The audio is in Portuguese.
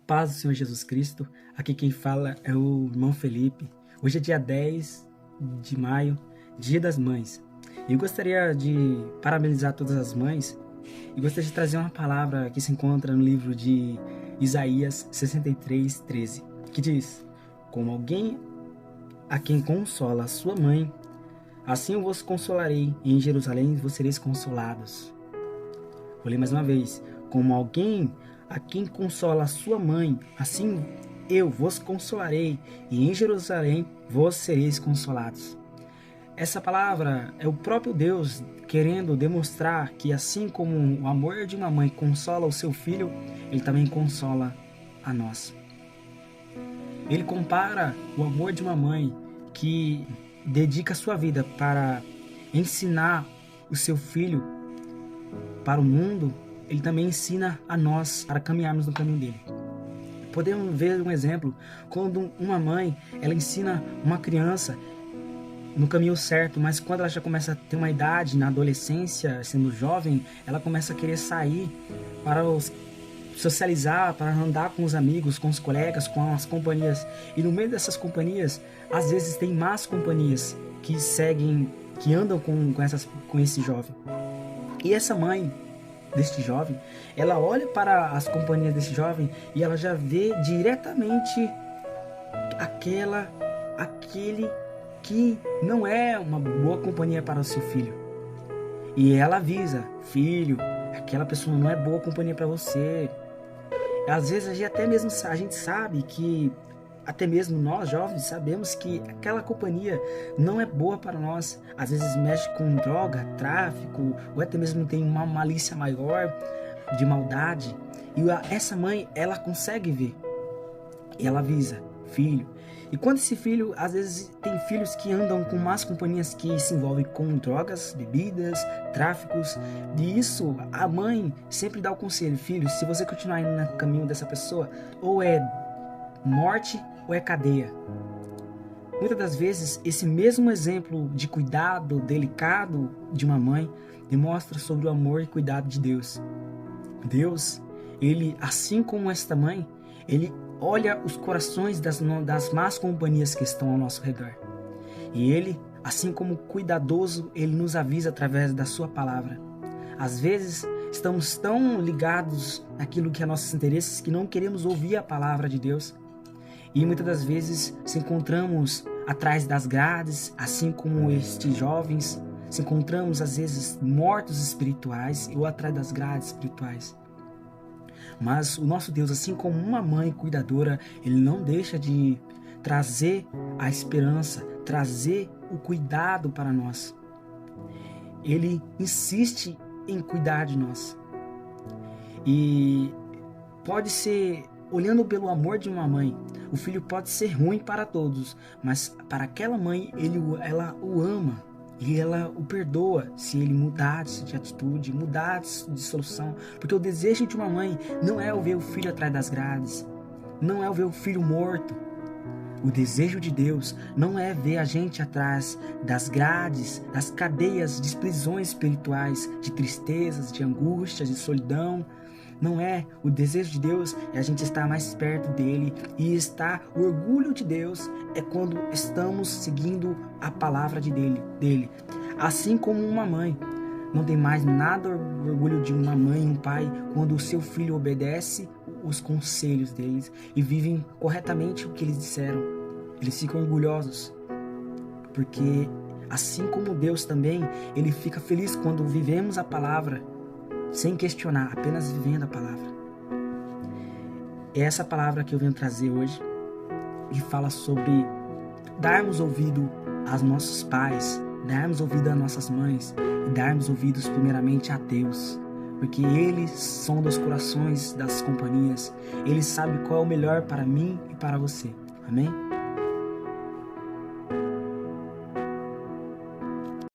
paz do Senhor Jesus Cristo, aqui quem fala é o irmão Felipe. Hoje é dia 10 de maio, Dia das Mães. E eu gostaria de parabenizar todas as mães e gostaria de trazer uma palavra que se encontra no livro de Isaías 63:13, que diz: Como alguém a quem consola a sua mãe, assim eu vos consolarei, e em Jerusalém vos sereis consolados. Vou ler mais uma vez. Como alguém a quem consola a sua mãe, assim eu vos consolarei, e em Jerusalém vos sereis consolados. Essa palavra é o próprio Deus querendo demonstrar que assim como o amor de uma mãe consola o seu filho, ele também consola a nós. Ele compara o amor de uma mãe que dedica a sua vida para ensinar o seu filho para o mundo. Ele também ensina a nós para caminharmos no caminho dele. Podemos ver um exemplo quando uma mãe ela ensina uma criança no caminho certo, mas quando ela já começa a ter uma idade, na adolescência, sendo jovem, ela começa a querer sair para socializar, para andar com os amigos, com os colegas, com as companhias. E no meio dessas companhias, às vezes tem más companhias que seguem, que andam com esse jovem. E essa mãe deste jovem, ela olha para as companhias desse jovem e ela já vê diretamente aquele que não é uma boa companhia para o seu filho. E ela avisa: filho, aquela pessoa não é boa companhia para você. Às vezes a gente sabe que, até mesmo nós jovens sabemos que aquela companhia não é boa para nós. Às vezes mexe com droga, tráfico, ou até mesmo tem uma malícia maior de maldade. E essa mãe, ela consegue ver. E ela avisa: filho. E quando esse filho, às vezes tem filhos que andam com más companhias que se envolvem com drogas, bebidas, tráficos. E isso, a mãe sempre dá o conselho: filho, se você continuar indo no caminho dessa pessoa, ou é morte ou é cadeia. Muitas das vezes, esse mesmo exemplo de cuidado delicado de uma mãe demonstra sobre o amor e cuidado de Deus. Deus, ele, assim como esta mãe, ele olha os corações das más companhias que estão ao nosso redor. E ele, assim como cuidadoso, ele nos avisa através da sua palavra. Às vezes, estamos tão ligados naquilo que é nossos interesses que não queremos ouvir a palavra de Deus. E muitas das vezes se encontramos atrás das grades, assim como estes jovens, se encontramos às vezes mortos espirituais ou atrás das grades espirituais. Mas o nosso Deus, assim como uma mãe cuidadora, ele não deixa de trazer a esperança, trazer o cuidado para nós. Ele insiste em cuidar de nós. E pode ser, olhando pelo amor de uma mãe, o filho pode ser ruim para todos, mas para aquela mãe, ela o ama. E ela o perdoa se ele mudar de atitude, mudar de solução. Porque o desejo de uma mãe não é ver o filho atrás das grades, não é ver o filho morto. O desejo de Deus não é ver a gente atrás das grades, das cadeias de prisões espirituais, de tristezas, de angústias, de solidão. Não é. O desejo de Deus é a gente estar mais perto dele e o orgulho de Deus é quando estamos seguindo a palavra dele. Assim como uma mãe. Não tem mais nada orgulho de uma mãe e um pai quando o seu filho obedece os conselhos deles e vivem corretamente o que eles disseram. Eles ficam orgulhosos. Porque assim como Deus também, ele fica feliz quando vivemos a palavra sem questionar, apenas vivendo a palavra. É essa palavra que eu venho trazer hoje, que fala sobre darmos ouvido aos nossos pais, darmos ouvido às nossas mães e darmos ouvidos primeiramente a Deus, porque Ele sonda os corações das companhias, Ele sabe qual é o melhor para mim e para você. Amém?